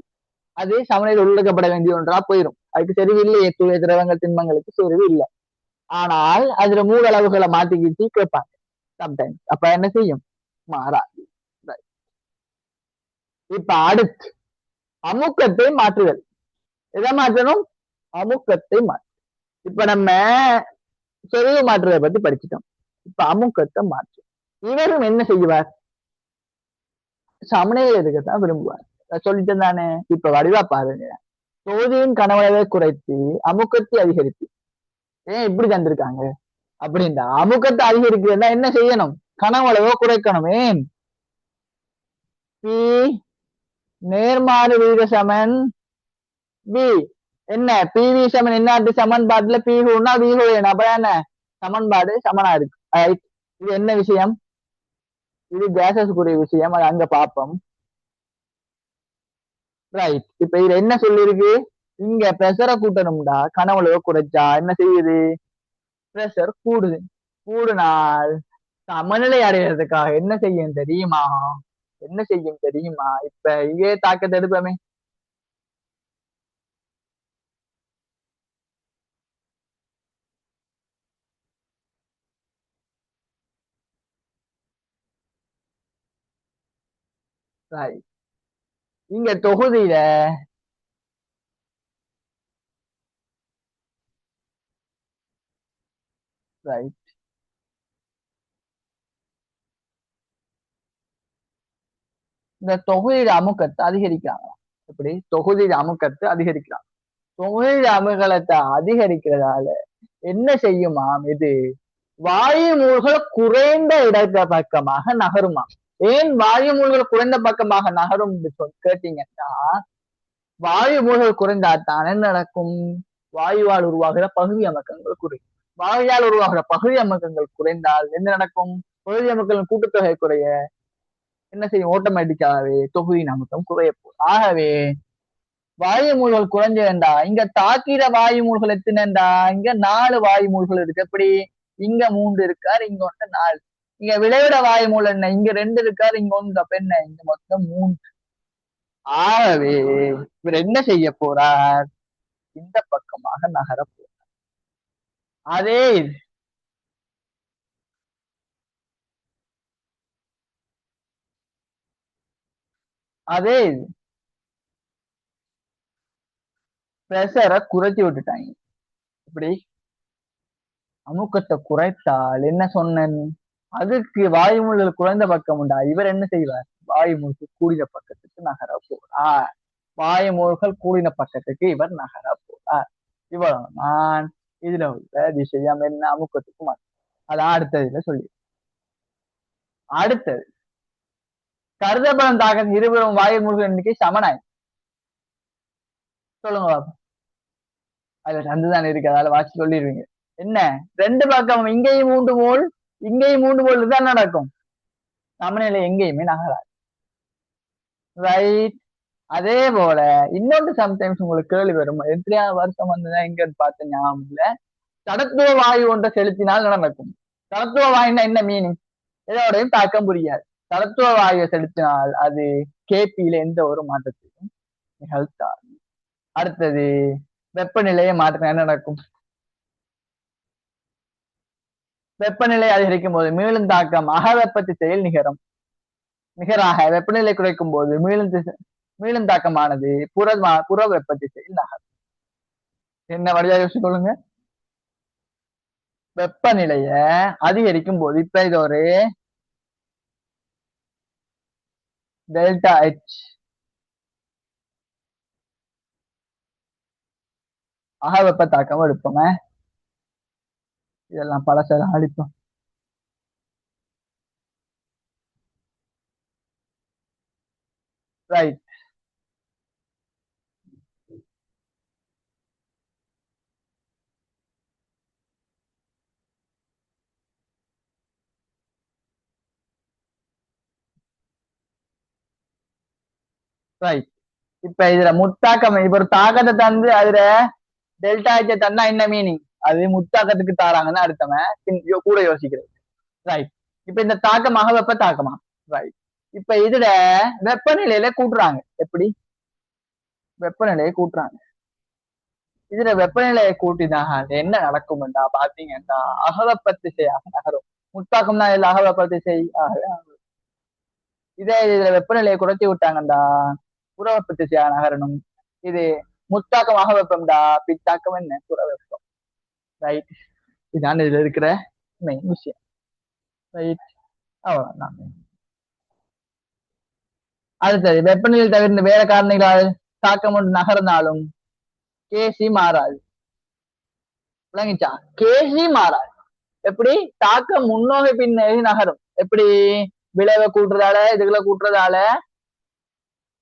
அது சமநிலையில் உள்ளிக்கப்பட வேண்டிய ஒன்றா போயிடும். அதுக்கு செறிவு இல்லையே, தூய திரவங்கள் திண்மங்களுக்கு செறிவு இல்லை. ஆனால் அதுல மூல அளவுகளை மாத்திக்கிட்டு கேட்பாங்க சம்டைம்ஸ். அப்ப என்ன செய்யும்? மாறாது. இப்ப அடுத்து அமுக்கத்தை மாற்றுதல். எதை மாற்றணும்? அமுக்கத்தை மாற்று. இப்ப நம்ம செறிவு மாற்றுவதை பத்தி படிச்சுட்டோம். இப்ப அமுக்கத்தை மாற்று. இவரும் என்ன செய்வார்? சமநிலையில் இருக்கத்தான் விரும்புவார். சொல்லிட்டு தானே. இப்ப வடிவா பாருங்க, சோதியின் கனவளவை குறைத்து அமுக்கத்தை அதிகரித்து. ஏன் இப்படி தந்திருக்காங்க அப்படின்னா, அமுக்கத்தை அதிகரிக்கிறதா என்ன செய்யணும்? கனவளவை குறைக்கணும். ஏன்? பி நேர்மாறு விகித சமன் பி என்ன, பிவி சமன் என்ன சமன்பாட்டுல பி ஹூனா வி ஹூ அப்ப என்ன சமன்பாடு சமனா இருக்கு. இது என்ன விஷயம்? இது கேசஸ் கூடிய விஷயம், அது அங்க பார்ப்போம். ரைட். இப்ப இது என்ன சொல்லிருக்கு? இங்க பிரஷரை கூட்டணும்டா, கனவளவை குறைச்சா என்ன செய்யுது? பிரஷர் கூடுது. கூடுனால் சமநிலை அடைகிறதுக்காக என்ன செய்யும் தெரியுமா? என்ன செய்யும் தெரியுமா? இப்ப இதே தாக்கத்தை எடுப்போமே. ரைட். இங்க தொகுதியில ரைட் இந்த தொகுதியில அமுக்கத்தை அதிகரிக்கிறாங்க. எப்படி? தொகுதியில அமுக்கத்தை அதிகரிக்கிறாங்க. தொகுதியில அமுகலத்தை அதிகரிக்கிறதால என்ன செய்யுமாம்? இது வாயு மூல்கள் குறைந்த இடத்த பக்கமாக நகருமா. ஏன் வாயு மூல்கள் குறைந்த பக்கமாக நகரும் கேட்டீங்கன்னா, வாயு மூல்கள் குறைந்தாத்தான் என்ன நடக்கும்? வாயுவால் உருவாகிற பகுதி அமுக்கங்கள் குறையும். வாயுவால் உருவாகிற பகுதி அமுக்கங்கள் குறைந்தால் என்ன நடக்கும்? பகுதி அமுக்கங்களின் கூட்டுத்தொகை குறைய என்ன செய்யும்? ஆட்டோமேட்டிக்காவே தொகுதியின் அமுக்கம் குறைய போகும். ஆகவே வாயு மூல்கள் குறைஞ்சேண்டா, இங்க தாக்கிற வாயு மூல்கள் எத்தனைண்டா? இங்க 4 வாயு மூல்கள் இருக்கு. எப்படி? இங்க 3 இருக்காரு, இங்க 4. இங்க விளைவிட வாயு மூல் என்ன? இங்க 2 இருக்காரு, இங்க 1. அப்ப என்ன? இங்க மொத்தம் 3. ஆகவே இவர் என்ன செய்ய போறார்? இந்த பக்கமாக நகர போறார். அதே அதே பிரஷரை குறைச்சி விட்டுட்டாங்க. இப்படி அமுக்கத்தை குறைத்தால் என்ன சொன்னேன்? அதுக்கு வாயுமூல்கள் குறைந்த பக்கம் உண்டா, இவர் என்ன செய்வார்? வாயுமூல்கள் கூடின பக்கத்துக்கு நகர போறார். வாயுமூல்கள் கூடின பக்கத்துக்கு இவர் நகர போறார். இவ்வளவு நான் இதுல உள்ள விஷயம் என்ன, அமுக்கத்துக்கு மாற்றம். அதான் அடுத்ததுல சொல்லி. அடுத்தது கருதப்படும் தாக்கம் இருபுறம் வாயுமூல்கள் எண்ணிக்கை சமனாய். சொல்லுங்க பாப்போம். அதுல சந்துதான் இருக்கு, அதால வாசி சொல்லிடுவீங்க. என்ன? 2 பக்கம் இங்கேயும் 3 மோல், இங்கேயும் 3 மோல் தான் நடக்கும். சமநிலை எங்கேயுமே நகராது. ரைட். அதே போல இன்னொன்று சம்டைம்ஸ் உங்களுக்கு கேள்வி வரும். எத்தனையாவது வருஷம் வந்ததுதான் எங்க பார்த்த ஞாபகம் இல்ல. தடத்துவ வாயு ஒன்றை செலுத்தினால் நடக்கும். தடத்துவ வாயுன்னா என்ன மீனிங்? இதோடையும் தாக்கம் புரியாது. தடத்துவ வாயுவை செலுத்தினால் அது கேபியில எந்த ஒரு மாற்றத்தையும் நிகழ்த்தாது. அடுத்தது வெப்பநிலையை மாற்றம் என்ன நடக்கும்? வெப்பநிலை அதிகரிக்கும் போது மீளும் தாக்கம் அகவெப்ப திசையில் நிகராக வெப்பநிலை குறைக்கும் போது மீளும் தாக்கமானது புற வெப்ப திசையில் நகரும். என்ன வழியா யோசிச்சுக்கொள்ளுங்க. வெப்பநிலைய அதிகரிக்கும் போது இப்ப இது ஒரு டெல்டா H அகவெப்ப தாக்கம் எடுப்போமே. இதெல்லாம் பழசெல்லாம் அழிப்போம். ரைட். ரைட். இப்ப இதுல முத்தாக்கம் இப்ப ஒரு தாக்கத்தை தந்து அதுல டெல்டா H தந்தா என்ன மீனிங்? அது முத்தாக்கத்துக்கு தாராங்கன்னு அர்த்தமே கூட யோசிக்கிறது. ரைட். இப்ப இந்த தாக்கம் அகவெப்ப தாக்கமா? ரைட். இப்ப இதுல வெப்பநிலையில கூட்டுறாங்க. எப்படி? வெப்பநிலையை கூட்டுறாங்க. இதுல வெப்பநிலையை கூட்டினால் என்ன நடக்கும்டா பாத்தீங்கன்னா அகவெப்ப திசையாக நகரும். முத்தாக்கம்னா இல்ல அகவெப்ப திசை இதே இதுல வெப்பநிலையை குறைச்சி விட்டாங்கடா புறவெப்ப திசையாக நகரணும். இது முத்தாக்கம் அகவெப்பம்டா, பித்தாக்கம் என்ன புறவெப்பம். ரைட். இதான் இதுல இருக்கிற மெயின் விஷயம். ரைட். அவ்வளவுதான். அடுத்தது வெப்பநிலை தவிர்த்து வேற காரணிகளால் தாக்கம் ஒன்று நகர்ந்தாலும் கேசி மாறாது. விளங்கிச்சா? கேசி மாறாது. எப்படி? தாக்கம் முன்னோகி பின்னோகி நகரும். எப்படி? விளைவை கூட்டுறதால இதுகளை கூட்டுறதால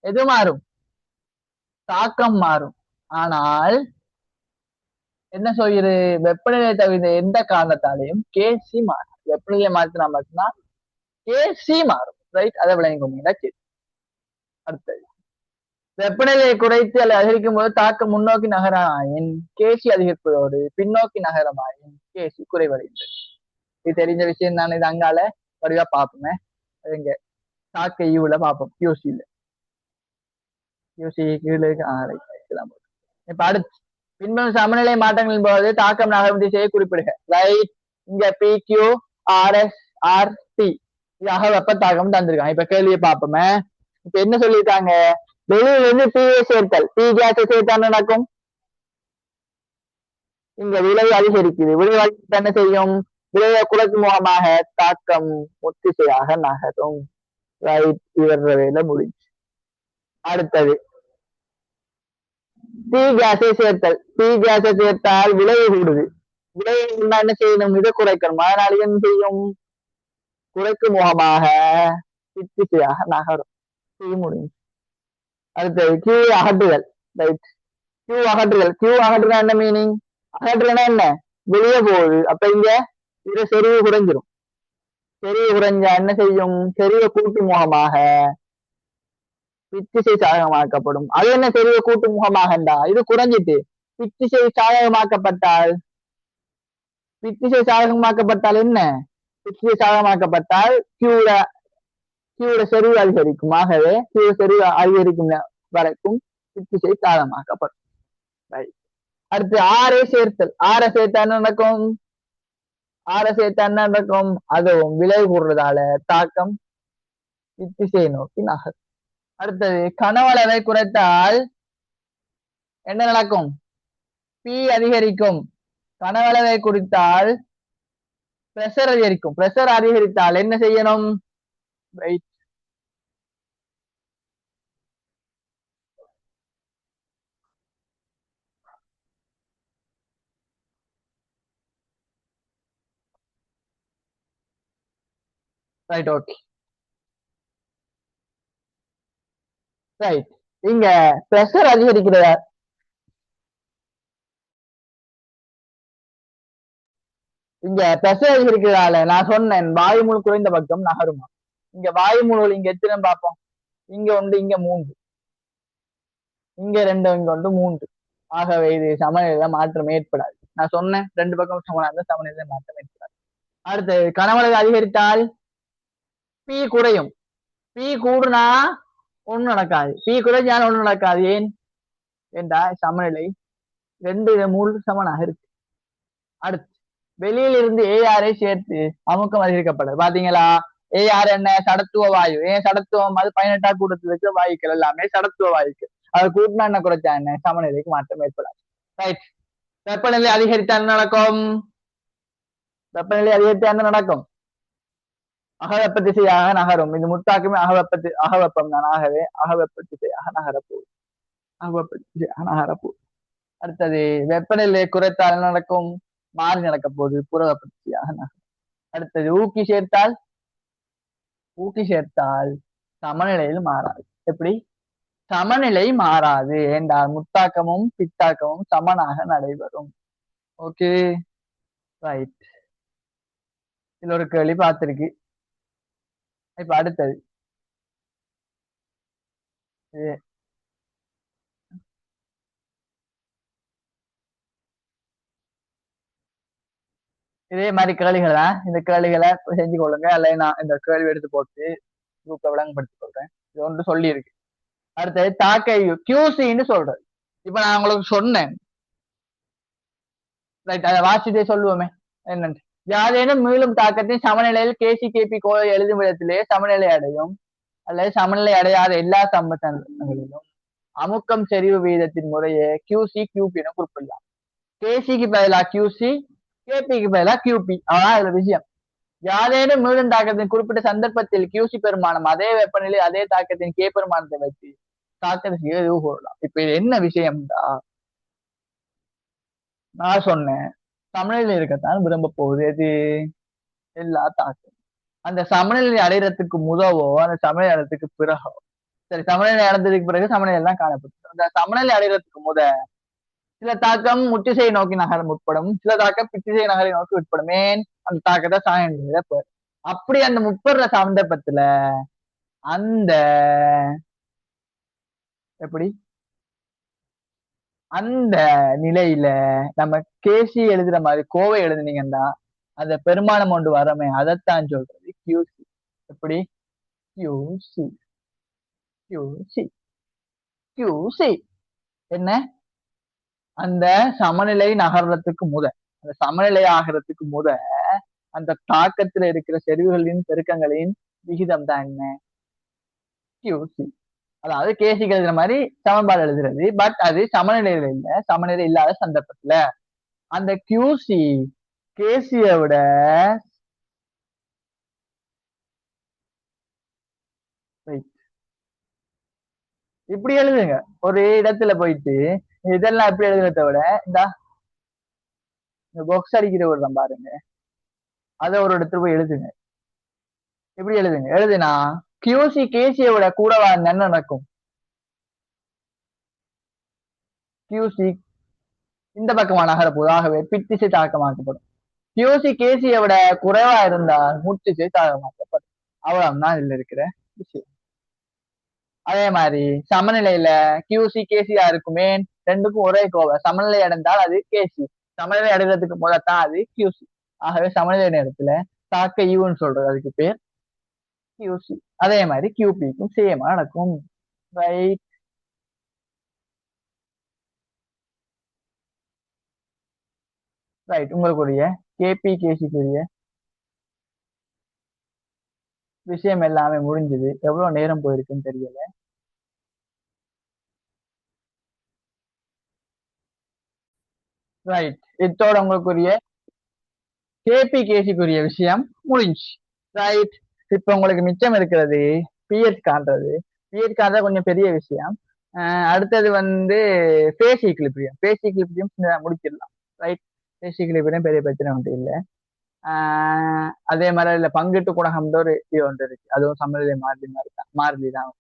எது மாறும்? தாக்கம் மாறும். ஆனால் என்ன சொல்கிறது? வெப்பநிலை தவிர்த்த எந்த காரணத்தாலையும் கேசி மாறும். வெப்பநிலையை மாற்றினா மட்டும்தான் கேசி மாறும். ரைட். அதை விளங்கிக்கோங்க. அடுத்தது வெப்பநிலையை குறைத்து அல்லது அதிகரிக்கும் போது தாக்கம் முன்னோக்கி நகராயின் கேசி அதிகரிப்பதோடு பின்னோக்கி நகரமாயின் கேசி குறைவடைந்தது. இது தெரிஞ்ச விஷயம் தான். இது அங்கால வடிவா பார்ப்போமே. அது இங்க தாக்க யூல பார்ப்போம். யூசியில யூசி கீழே இப்ப அடுத்து பின்வரும் சமநிலை மாற்றங்களின் போது தாக்கம் நகரும் திசையை குறிப்பிடுக. ரைட். இங்க PQ RS RT இதாக வெப்ப தாக்கம் தந்திருக்காங்க. இப்ப கேள்வியை பார்ப்போமே. இப்ப என்ன சொல்லியிருக்காங்க? வெளியில இருந்து தீயை சேர்த்தல், தீ கேஸை சேர்த்தால் நடக்கும். இங்க விளைவு அதிகரிக்குது. விளைவு என்ன செய்யும்? விளைவை குறைக்கும் மூலமாக தாக்கம் ஒத்திசையாக நகரும். ரைட். இவர வேலை முடிஞ்சு. அடுத்தது தீ கேஸை சேர்த்தல். தீ கேஸை சேர்த்தால் விளைவு கூடுது. விளைவு என்ன செய்யணும்? இதை குறைக்கணும். அதனால என்ன செய்யும்? குறைக்கும் முகமாக ஒத்திசையாக நகரும். செய்ய முடியும். அடுத்தது கியூ அகற்றுதல். ரைட். கியூ அகற்றுதல். கியூ அகற்றுதல் என்ன மீனிங்? அகற்றுனா என்ன? வெளியே போகுது. அப்ப இங்க இது செறிவு குறைஞ்சிரும். செறிவு குறைஞ்சா என்ன செய்யும்? செறிவு கூட்டு முகமாக பித்திசை சாதகமாக்கப்படும். அது என்ன செறிவு கூட்டு முகமாகண்டா? இது குறைஞ்சிட்டு பித்திசை சாதகமாக்கப்பட்டால் என்ன? பித்திசை சாதகமாக்கப்பட்டால் கியூட செறிவு அதிகரிக்கும். ஆகவே கியூ செறிவு அதிகரிக்கும் வரைக்கும் பித்திசை சாதகமாக்கப்படும். அடுத்து ஆரை சேர்த்தல். ஆரை சேர்த்தா என்ன நடக்கும்? ஆரை சேர்த்தா என்ன நடக்கும்? அதுவும் விளைவு கூடுறதால தாக்கம் இத்திசையை நோக்கி நகரும். அடுத்தது கனவளவை குறைத்தால் என்ன நடக்கும்? பி அதிகரிக்கும். கனவளவை குறித்தால் பிரஷர் அதிகரிக்கும். பிரஷர் அதிகரித்தால் என்ன செய்யணும்? ரைட். ரைட். ஓகே. ரைட். இங்க பிரஷர் அதிகரிக்கிறதா? இங்க பிரஷர் அதிகரிக்கிறதால நான் சொன்னேன் வாயுமுழு குறைந்த பக்கம் நகருமா. இங்க வாயுமுழு இங்க எத்தனை பார்ப்போம். இங்க ஒன்று, இங்க 3, இங்க 2, இங்க ஒன்று 3. ஆகவே இது சமநிலையில மாற்றம் ஏற்படாது. நான் சொன்னேன் 2 பக்கம் சமனா இருந்தா சமநிலையில மாற்றம் ஏற்படாது. அடுத்து கனவளவு அதிகரித்தால் பி குறையும். பி கூடுனா ஒண்ணும் நடக்காது. பி குறைஞ்சாலும் ஒண்ணும் நடக்காது. ஏன்? ஏண்டா சமநிலை 2 3 சமனாக இருக்கு. அடுத்து வெளியில இருந்து ஏஆரை சேர்த்து அமுக்கம் அதிகரிக்கப்படுது. பாத்தீங்களா? ஏஆர் என்ன? சடத்துவ வாயு. ஏன் சடத்துவம்? அது 18 கூட்டத்தில் இருக்கிற வாயுக்கள் எல்லாமே சடத்துவ வாயுக்கள். அது கூட்டினா என்ன, குறைச்சா என்ன, சமநிலைக்கு மாற்றம் ஏற்படாது. ரைட். வெப்பநிலை அதிகரித்தா என்ன நடக்கும்? வெப்பநிலை அதிகரித்தா என்ன நடக்கும்? அகவெப்ப திசையாக நகரும். இது முத்தாக்குமே அகவெப்பம் தான். ஆகவே அகவெப்ப திசையாக நகரப்போகுது. அகவெப்ப திசையாக நகரப்போகுது. அடுத்தது வெப்பநிலை குறைத்தால் என்ன நடக்கும்? மாறி நடக்க போகுது. புறவெப்ப திசையாக நகரும். அடுத்தது ஊக்கி சேர்த்தால் சமநிலையில் மாறாது. எப்படி? சமநிலை மாறாது என்றால் முத்தாக்கமும் பித்தாக்கமும் சமனாக நடைபெறும். Okay, right. இதுல ஒரு கேள்வி பார்த்திருக்கு. இப்ப அடுத்தது இதே மாதிரி கேள்விகள் தான். இந்த கேள்விகளை செஞ்சு கொள்ளுங்க, அல்ல நான் இந்த கேள்வி எடுத்து போட்டு குரூப்ல விளங்கப்படுத்திக் கொள்றேன். இது ஒன்று சொல்லி இருக்கு. அடுத்தது தாக்கை கியூசின்னு சொல்றது. இப்ப நான் உங்களுக்கு சொன்னேன், ரைட், அதை வாசிட்டே சொல்லுவோமே என்னன்னு. யாரேனும் மீளும் தாக்கத்தின் சமநிலையில் கேசி கேபி கோவை எழுதும் விதத்திலே சமநிலை அடையும் அல்லது சமநிலை அடையாத எல்லா சம்பந்தங்களிலும் அமுக்கம் செறிவு வீதத்தின் முறையே கியூசி கியூபி என குறிப்பிடலாம். கேசிக்கு பதிலா கியூசி, கேபிக்கு பதிலா கியூபி. அதான் இதுல விஷயம். யாரேனும் மீளும் தாக்கத்தின் குறிப்பிட்ட சந்தர்ப்பத்தில் கியூசி பெருமானம் அதே வெப்பநிலை அதே தாக்கத்தின் கே பெருமானத்தை வைத்து தாக்கத்தை எதுவு கூறலாம். இப்ப இது என்ன விஷயம்டா, நான் சொன்னேன் சமநிலை இருக்கத்தான் விரும்ப போகுது எது, எல்லா தாக்கம். அந்த சமநிலை அடைகிறதுக்கு முதவோ அந்த சமநிலை அடைறதுக்கு பிறகோ, சரி சமநிலை அடைந்ததுக்கு பிறகு சமநிலை தான் காணப்படும். அந்த சமநிலை அடைகிறதுக்கு முத சில தாக்கம் முற்றிசை நோக்கி நகரம் உட்படும், சில தாக்கம் பிற்றிசை நகரை நோக்கி உட்படும். ஏன்? அந்த தாக்கத்தை சாயந்தர அப்படி அந்த முப்படுற சந்தர்ப்பத்துல அந்த எப்படி அந்த நிலையில நம்ம கேசி எழுதுற மாதிரி கோவை எழுதுனீங்கன்னா அந்த பெருமானம் ஒன்று வரமே, அதைத்தான் சொல்றது கியூசி. எப்படி? கியூசி கியூசி கியூசி என்ன? அந்த சமநிலை நகர்றதுக்கு அந்த சமநிலை ஆகிறதுக்கு அந்த தாக்கத்துல இருக்கிற செறிவுகளின் பெருக்கங்களின் விகிதம் தான் என்ன? கியூசி. அதாவது கேசிக்கு எழுதுற மாதிரி சமன்பாடு எழுதுறது, பட் அது சமநிலையில இல்ல, சமநிலை இல்லாத சந்தர்ப்பத்துல அந்த கியூசி கேசிய விட இப்படி எழுதுங்க. ஒரு இடத்துல போயிட்டு இதெல்லாம் எப்படி எழுதுறத விட இந்த பாக்ஸ் அடிக்கிற ஒரு பாருங்க, அதை ஒரு இடத்துல போய் எழுதுங்க. எப்படி எழுதுனா கியூசி கேசிய விட கூடவா என்ன நடக்கும்? கியூசி இந்த பக்கமா நகர போது, ஆகவே பித்திசை தாக்கமாக்கப்படும். கியூசி கேசியை விட குறைவா இருந்தால் முற்றிசை தாக்கமாக்கப்படும். அவ்வளவுதான் இதுல இருக்கிற விஷயம். அதே மாதிரி சமநிலையில கியூசி கேசியா இருக்குமே, ரெண்டுக்கும் ஒரே கோவை. சமநிலை அடைந்தால் அது கேசி, சமநிலை அடைகிறதுக்கு முதத்தான் அது கியூசி. ஆகவே சமநிலை நேரத்துல தாக்க ஈவுன்னு சொல்றது, அதுக்கு பேர் கியூசி. அதே மாதிரி கியூபிக்கும் சேமா நடக்கும். ரைட். ரைட். உங்களுக்குரிய கேபி கேசிக்குரிய விஷயம் எல்லாமே முடிஞ்சது. எவ்வளவு நேரம் போயிருக்குன்னு தெரியல. ரைட். இதோட உங்களுக்குரிய கேபி கேசிக்குரிய விஷயம் முடிஞ்சு. ரைட். இப்ப உங்களுக்கு மிச்சம் இருக்கிறது பிஎச் காண்றது. பிஎச் காண்றது கொஞ்சம் பெரிய விஷயம். அடுத்தது பேஸ் ஈக்லிபிரியம். பேஸ் ஈக்லிபிரியம் முடிச்சிடலாம். ரைட். பேஸ் ஈக்லிபிரியம் பெரிய பிரச்சனை ஒன்று இல்லை. அதே மாதிரி இல்ல பங்கிட்டு குணகம்ன்ற ஒரு இது ஒன்று இருக்கு, அதுவும் சமநிலை மாறிலி தான்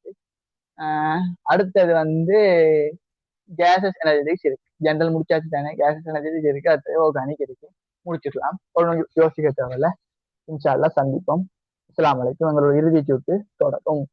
அடுத்தது கேசஸ் எனர்ஜெட்டிக்ஸ் இருக்கு. ஜென்ரல் முடிச்சாச்சு தானே, கேசஸ் எனர்ஜெட்டிக்ஸ் இருக்கு, அடுத்தது ஆர்கானிக் இருக்கு. முடிச்சுக்கலாம். ஒன்றும் யோசிக்க தேவையில்ல. இன்ஷா அல்லாஹ் சந்திப்போம். அஸ்ஸலாமு அலைக்கும். எங்களோட இறுதி சூட்டு தொடரும்.